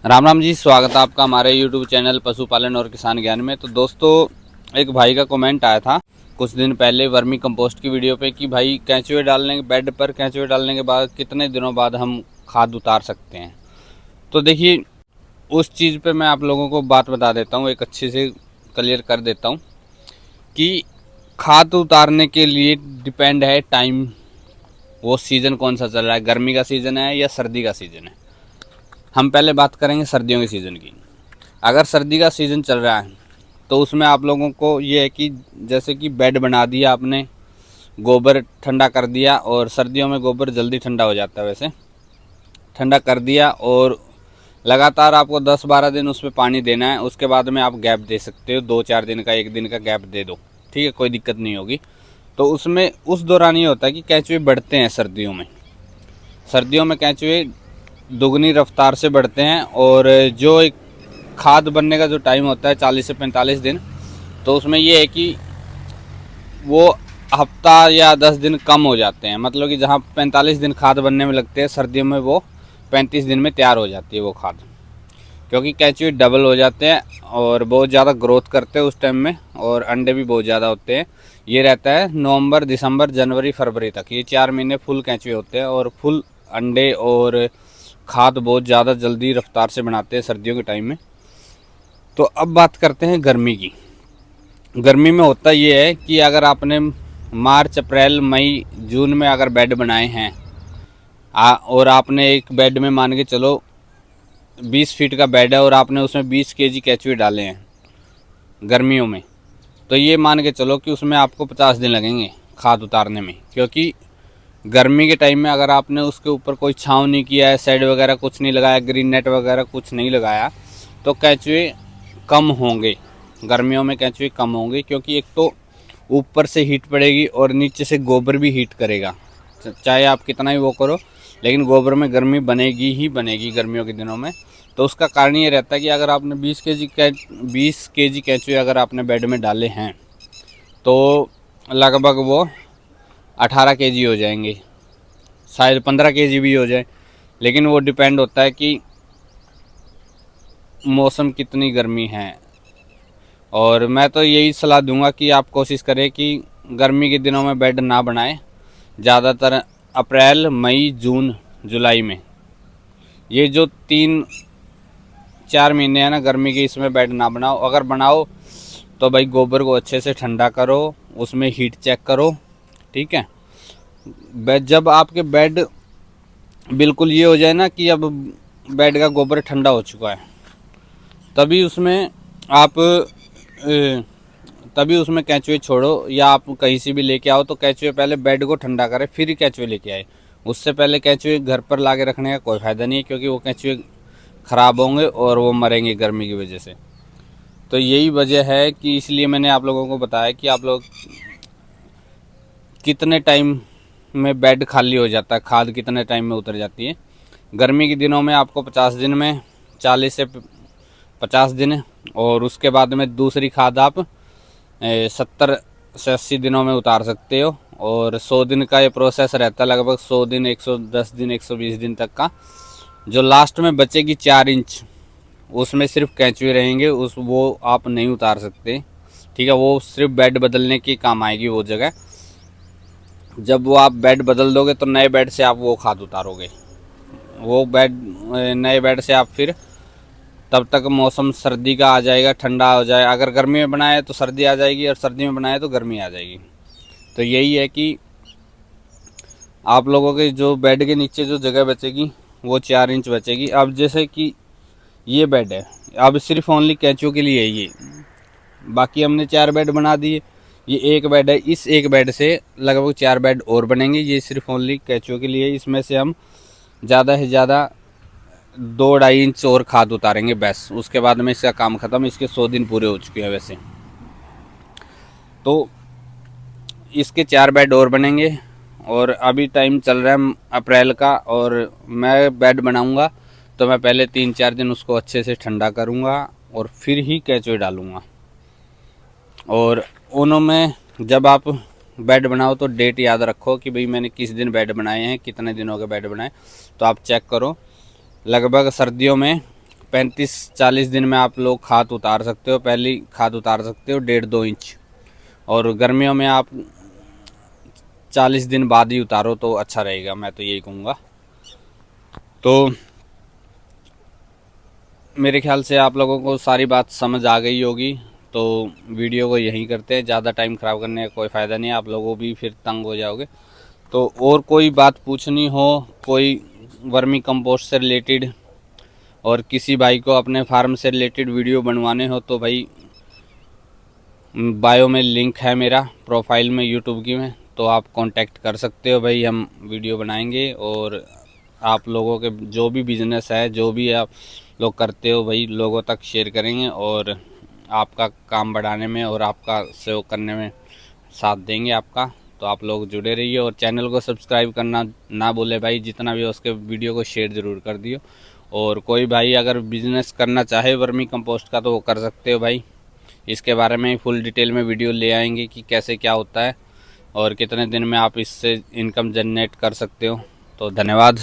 राम राम जी, स्वागत है आपका हमारे YouTube चैनल पशुपालन और किसान ज्ञान में। तो दोस्तों, एक भाई का कमेंट आया था कुछ दिन पहले वर्मी कंपोस्ट की वीडियो पे कि भाई केंचुए डालने के बेड पर केंचुए डालने के बाद कितने दिनों बाद हम खाद उतार सकते हैं। तो देखिए, उस चीज़ पे मैं आप लोगों को बात बता देता हूँ, एक अच्छे से क्लियर कर देता हूँ कि खाद उतारने के लिए डिपेंड है टाइम, वो सीज़न कौन सा चल रहा है, गर्मी का सीज़न है या सर्दी का सीज़न है। हम पहले बात करेंगे सर्दियों के सीज़न की। अगर सर्दी का सीज़न चल रहा है तो उसमें आप लोगों को ये है कि जैसे कि बेड बना दिया आपने, गोबर ठंडा कर दिया, और सर्दियों में गोबर जल्दी ठंडा हो जाता है, वैसे ठंडा कर दिया, और लगातार आपको 10-12 दिन उसमें पानी देना है। उसके बाद में आप गैप दे सकते हो, 2-4 दिन का, 1 दिन का गैप दे दो, ठीक है, कोई दिक्कत नहीं होगी। तो उसमें उस दौरान ये होता है कि केंचुए बढ़ते हैं सर्दियों में केंचुए दुगनी रफ्तार से बढ़ते हैं। और जो एक खाद बनने का जो टाइम होता है 40 से 45 दिन, तो उसमें ये है कि वो हफ्ता या 10 दिन कम हो जाते हैं। मतलब कि जहाँ 45 दिन खाद बनने में लगते हैं, सर्दियों में वो 35 दिन में तैयार हो जाती है वो खाद, क्योंकि केंचुए डबल हो जाते हैं और बहुत ज़्यादा ग्रोथ करते हैं उस टाइम में, और अंडे भी बहुत ज़्यादा होते हैं। ये रहता है नवंबर, दिसंबर, जनवरी, फरवरी तक, ये 4 महीने फुल केंचुए होते हैं और फुल अंडे और खाद बहुत ज़्यादा जल्दी रफ्तार से बनाते हैं सर्दियों के टाइम में। तो अब बात करते हैं गर्मी की। गर्मी में होता ये है कि अगर आपने मार्च, अप्रैल, मई, जून में अगर बेड बनाए हैं और आपने एक बेड में मान के चलो 20 फीट का बेड है और आपने उसमें 20 केजी केंचुए डाले हैं गर्मियों में, तो ये मान के चलो कि उसमें आपको 50 दिन लगेंगे खाद उतारने में। क्योंकि गर्मी के टाइम में अगर आपने उसके ऊपर कोई छांव नहीं किया है, शेड वगैरह कुछ नहीं लगाया, ग्रीन नेट वगैरह कुछ नहीं लगाया, तो केंचुए कम होंगे। गर्मियों में केंचुए कम होंगे, क्योंकि एक तो ऊपर से हीट पड़ेगी और नीचे से गोबर भी हीट करेगा। चाहे आप कितना ही वो करो, लेकिन गोबर में गर्मी बनेगी ही बनेगी गर्मियों के दिनों में। तो उसका कारण ये रहता है कि अगर आपने 20 केजी केंचुए अगर आपने बेड में डाले हैं, तो लगभग वो 18 केजी हो जाएंगे, शायद 15 केजी भी हो जाए। लेकिन वो डिपेंड होता है कि मौसम कितनी गर्मी है। और मैं तो यही सलाह दूंगा कि आप कोशिश करें कि गर्मी के दिनों में बेड ना बनाएं। ज़्यादातर अप्रैल, मई, जून, जुलाई में, ये जो 3-4 महीने हैं ना गर्मी के, इसमें बेड ना बनाओ। अगर बनाओ तो भाई गोबर को अच्छे से ठंडा करो, उसमें हीट चेक करो, ठीक है। जब आपके बेड बिल्कुल ये हो जाए ना कि अब बेड का गोबर ठंडा हो चुका है, तभी उसमें आप तभी उसमें केंचुए छोड़ो, या आप कहीं से भी लेके आओ तो केंचुए पहले बेड को ठंडा करें फिर ही केंचुए लेके आए। उससे पहले केंचुए घर पर ला के रखने का कोई फ़ायदा नहीं है, क्योंकि वो केंचुए ख़राब होंगे और वो मरेंगे गर्मी की वजह से। तो यही वजह है कि इसलिए मैंने आप लोगों को बताया कि आप लोग कितने टाइम में बेड खाली हो जाता है, खाद कितने टाइम में उतर जाती है। गर्मी के दिनों में आपको 50 दिन में, 40 से 50 दिन, और उसके बाद में दूसरी खाद आप 70 से 80 दिनों में उतार सकते हो। और 100 दिन का ये प्रोसेस रहता है, लगभग 100 दिन, 110 दिन, 120 दिन तक का। जो लास्ट में बचेगी 4 इंच, उसमें सिर्फ केंचुए रहेंगे, वो आप नहीं उतार सकते, ठीक है। वो सिर्फ बेड बदलने की काम आएगी वो जगह। जब वो आप बेड बदल दोगे तो नए बेड से आप वो खाद उतारोगे। वो नए बेड से आप फिर, तब तक मौसम सर्दी का आ जाएगा, ठंडा हो जाए। अगर गर्मी में बनाए तो सर्दी आ जाएगी, और सर्दी में बनाए तो गर्मी आ जाएगी। तो यही है कि आप लोगों के जो बेड के नीचे जो जगह बचेगी वो 4 इंच बचेगी। अब जैसे कि ये बेड है, अब सिर्फ ओनली केंचुओं के लिए है ये, बाकी हमने 4 बेड बना दिए। ये एक बेड है, इस एक बेड से लगभग 4 बेड और बनेंगे, ये सिर्फ ओनली केंचुओं के लिए। इसमें से हम ज़्यादा से ज़्यादा 2-2.5 इंच और खाद उतारेंगे बस। उसके बाद में इसका काम ख़त्म। इसके 100 दिन पूरे हो चुके हैं वैसे। तो इसके 4 बेड और बनेंगे, और अभी टाइम चल रहा है अप्रैल का, और मैं बेड बनाऊंगा तो मैं पहले 3-4 दिन उसको अच्छे से ठंडा करूंगा और फिर ही केंचुए डालूंगा। और उनमें जब आप बेड बनाओ तो डेट याद रखो कि भाई मैंने किस दिन बेड बनाए हैं, कितने दिनों के बेड बनाए। तो आप चेक करो, लगभग सर्दियों में 35-40 दिन में आप लोग खाद उतार सकते हो। पहली खाद उतार सकते हो 1.5-2 इंच, और गर्मियों में आप 40 दिन बाद ही उतारो तो अच्छा रहेगा, मैं तो यही कहूँगा। तो मेरे ख्याल से आप लोगों को सारी बात समझ आ गई होगी, तो वीडियो को यहीं करते हैं। ज़्यादा टाइम ख़राब करने का कोई फ़ायदा नहीं है, आप लोगों भी फिर तंग हो जाओगे। तो और कोई बात पूछनी हो, कोई वर्मी कंपोस्ट से रिलेटेड, और किसी भाई को अपने फार्म से रिलेटेड वीडियो बनवाने हो, तो भाई बायो में लिंक है मेरा प्रोफाइल में यूट्यूब की में, तो आप कांटेक्ट कर सकते हो भाई, हम वीडियो बनाएंगे। और आप लोगों के जो भी बिज़नेस है, जो भी आप लोग करते हो भाई, लोगों तक शेयर करेंगे और आपका काम बढ़ाने में और आपका सहयोग करने में साथ देंगे आपका। तो आप लोग जुड़े रहिए और चैनल को सब्सक्राइब करना ना भूले भाई, जितना भी हो उसके वीडियो को शेयर ज़रूर कर दियो। और कोई भाई अगर बिज़नेस करना चाहे वर्मी कंपोस्ट का तो वो कर सकते हो भाई। इसके बारे में फुल डिटेल में वीडियो ले आएंगे कि कैसे क्या होता है और कितने दिन में आप इससे इनकम जनरेट कर सकते हो। तो धन्यवाद।